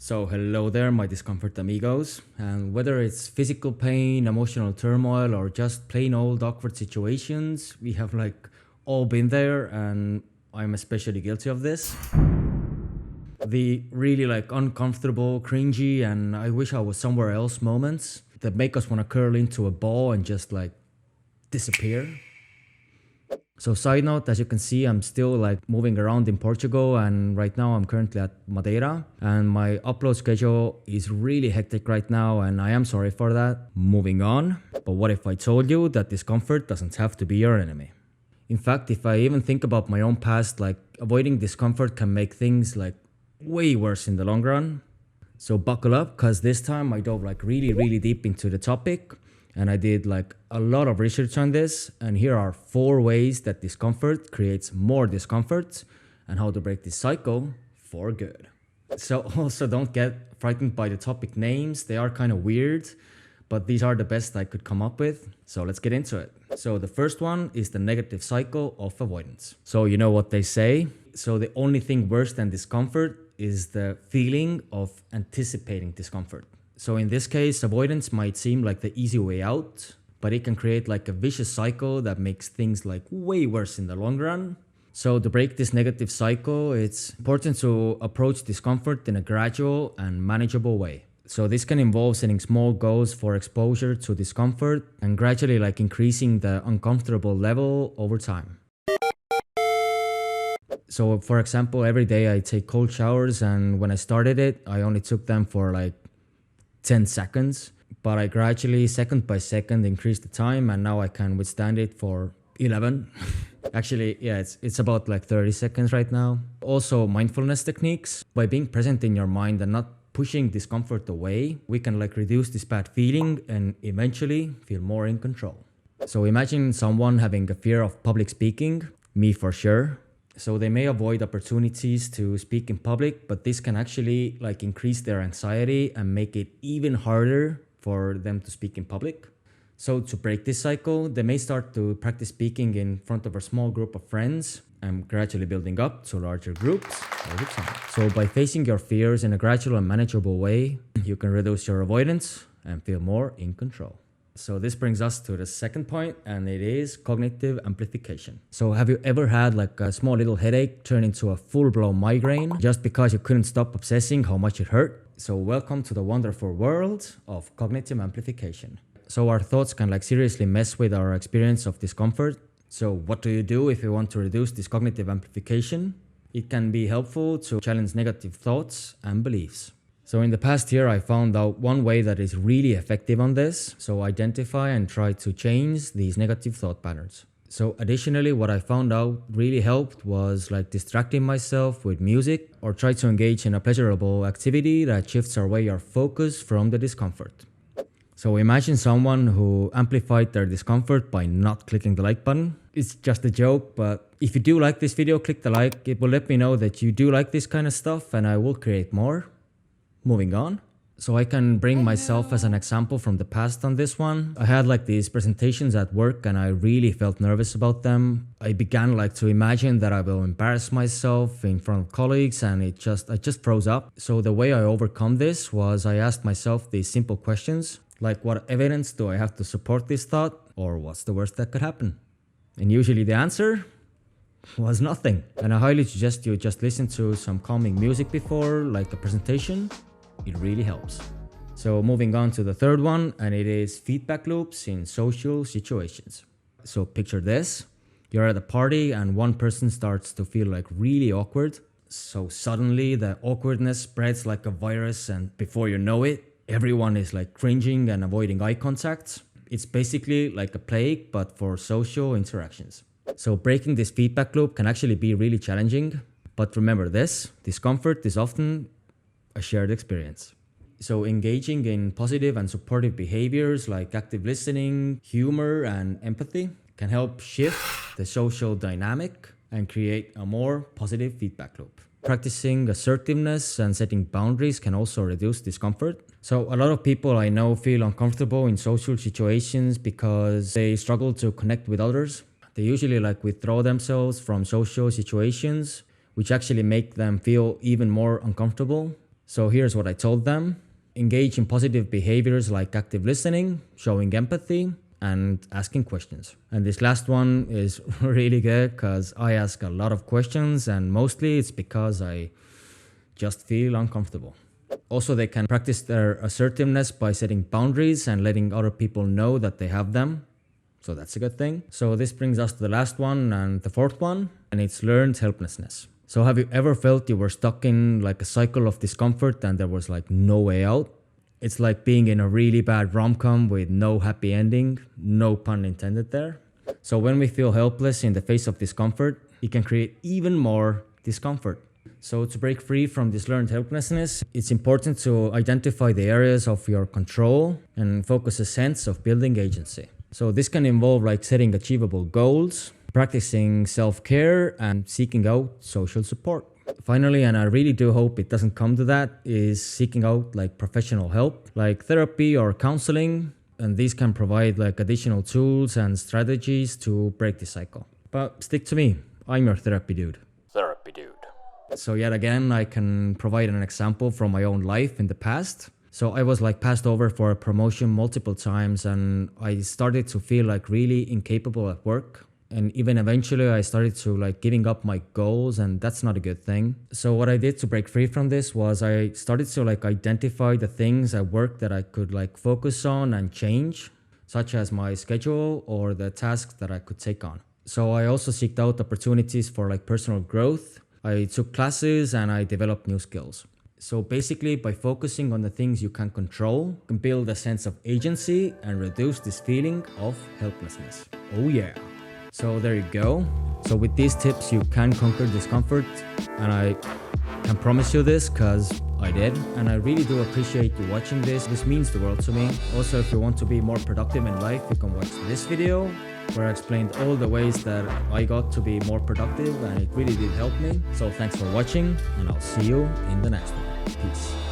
So hello there, my discomfort amigos. And whether it's physical pain, emotional turmoil, or just plain old awkward situations, we have all been there, and I'm especially guilty of this. The really uncomfortable, cringy, and I wish I was somewhere else moments that make us want to curl into a ball and just disappear. So side note, as you can see, I'm still moving around in Portugal, and right now I'm currently at Madeira, and my upload schedule is really hectic right now, and I am sorry for that. Moving on. But what if I told you that discomfort doesn't have to be your enemy? In fact, if I even think about my own past, avoiding discomfort can make things way worse in the long run. So buckle up, because this time I dove really deep into the topic. And I did a lot of research on this, and here are 4 ways that discomfort creates more discomfort and how to break this cycle for good. So also don't get frightened by the topic names. They are kind of weird, but these are the best I could come up with. So let's get into it. So the first one is the negative cycle of avoidance. So you know what they say. So the only thing worse than discomfort is the feeling of anticipating discomfort. So in this case, avoidance might seem like the easy way out, but it can create a vicious cycle that makes things way worse in the long run. So to break this negative cycle, it's important to approach discomfort in a gradual and manageable way. So this can involve setting small goals for exposure to discomfort and gradually increasing the uncomfortable level over time. So for example, every day I take cold showers, and when I started it, I only took them for 10 seconds, but I gradually, second by second, increased the time, and now I can withstand it for 11. Actually, yeah, it's about 30 seconds right now. Also, mindfulness techniques. By being present in your mind and not pushing discomfort away, we can reduce this bad feeling and eventually feel more in control. So imagine someone having a fear of public speaking, me for sure. So they may avoid opportunities to speak in public, but this can actually increase their anxiety and make it even harder for them to speak in public. So to break this cycle, they may start to practice speaking in front of a small group of friends and gradually building up to larger groups over time. So by facing your fears in a gradual and manageable way, you can reduce your avoidance and feel more in control. So this brings us to the second point, and it is cognitive amplification. So have you ever had a small little headache turn into a full-blown migraine just because you couldn't stop obsessing how much it hurt? So welcome to the wonderful world of cognitive amplification. So our thoughts can seriously mess with our experience of discomfort. So what do you do if you want to reduce this cognitive amplification? It can be helpful to challenge negative thoughts and beliefs. So in the past year, I found out one way that is really effective on this. So identify and try to change these negative thought patterns. So additionally, what I found out really helped was distracting myself with music, or try to engage in a pleasurable activity that shifts away your focus from the discomfort. So imagine someone who amplified their discomfort by not clicking the like button. It's just a joke, but if you do like this video, click the like. It will let me know that you do like this kind of stuff, and I will create more. Moving on. So I can bring myself as an example from the past on this one. I had these presentations at work, and I really felt nervous about them. I began to imagine that I will embarrass myself in front of colleagues, and I just froze up. So the way I overcome this was I asked myself these simple questions, what evidence do I have to support this thought, or what's the worst that could happen? And usually the answer was nothing. And I highly suggest you just listen to some calming music before a presentation. It really helps. So moving on to the third one, and it is feedback loops in social situations. So picture this. You're at a party and one person starts to feel really awkward. So suddenly the awkwardness spreads like a virus, and before you know it, everyone is cringing and avoiding eye contact. It's basically like a plague, but for social interactions. So breaking this feedback loop can actually be really challenging. But remember this, discomfort is often a shared experience. So engaging in positive and supportive behaviors like active listening, humor, and empathy can help shift the social dynamic and create a more positive feedback loop. Practicing assertiveness and setting boundaries can also reduce discomfort. So a lot of people I know feel uncomfortable in social situations because they struggle to connect with others. They usually withdraw themselves from social situations, which actually make them feel even more uncomfortable. So here's what I told them. Engage in positive behaviors like active listening, showing empathy, and asking questions. And this last one is really good because I ask a lot of questions, and mostly it's because I just feel uncomfortable. Also, they can practice their assertiveness by setting boundaries and letting other people know that they have them. So that's a good thing. So this brings us to the last one and the fourth one, and it's learned helplessness. So have you ever felt you were stuck in like a cycle of discomfort and there was like no way out? It's like being in a really bad rom-com with no happy ending, no pun intended there. So when we feel helpless in the face of discomfort, it can create even more discomfort. So to break free from this learned helplessness, it's important to identify the areas of your control and focus a sense of building agency. So this can involve like setting achievable goals, practicing self-care, and seeking out social support. Finally, and I really do hope it doesn't come to that, is seeking out like professional help, like therapy or counseling. And these can provide like additional tools and strategies to break the cycle. But stick to me, I'm your therapy dude. Therapy dude. So yet again, I can provide an example from my own life in the past. So I was like passed over for a promotion multiple times, and I started to feel like really incapable at work. And even eventually I started to like giving up my goals, and that's not a good thing. So what I did to break free from this was I started to like identify the things at work that I could like focus on and change, such as my schedule or the tasks that I could take on. So I also sought out opportunities for like personal growth. I took classes and I developed new skills. So basically, by focusing on the things you can control, you can build a sense of agency and reduce this feeling of helplessness. Oh yeah. So there you go. So with these tips, you can conquer discomfort, and I can promise you this because I did. And I really do appreciate you watching this. This means the world to me. Also, if you want to be more productive in life, you can watch this video where I explained all the ways that I got to be more productive, and it really did help me. So thanks for watching, and I'll see you in the next one. Peace.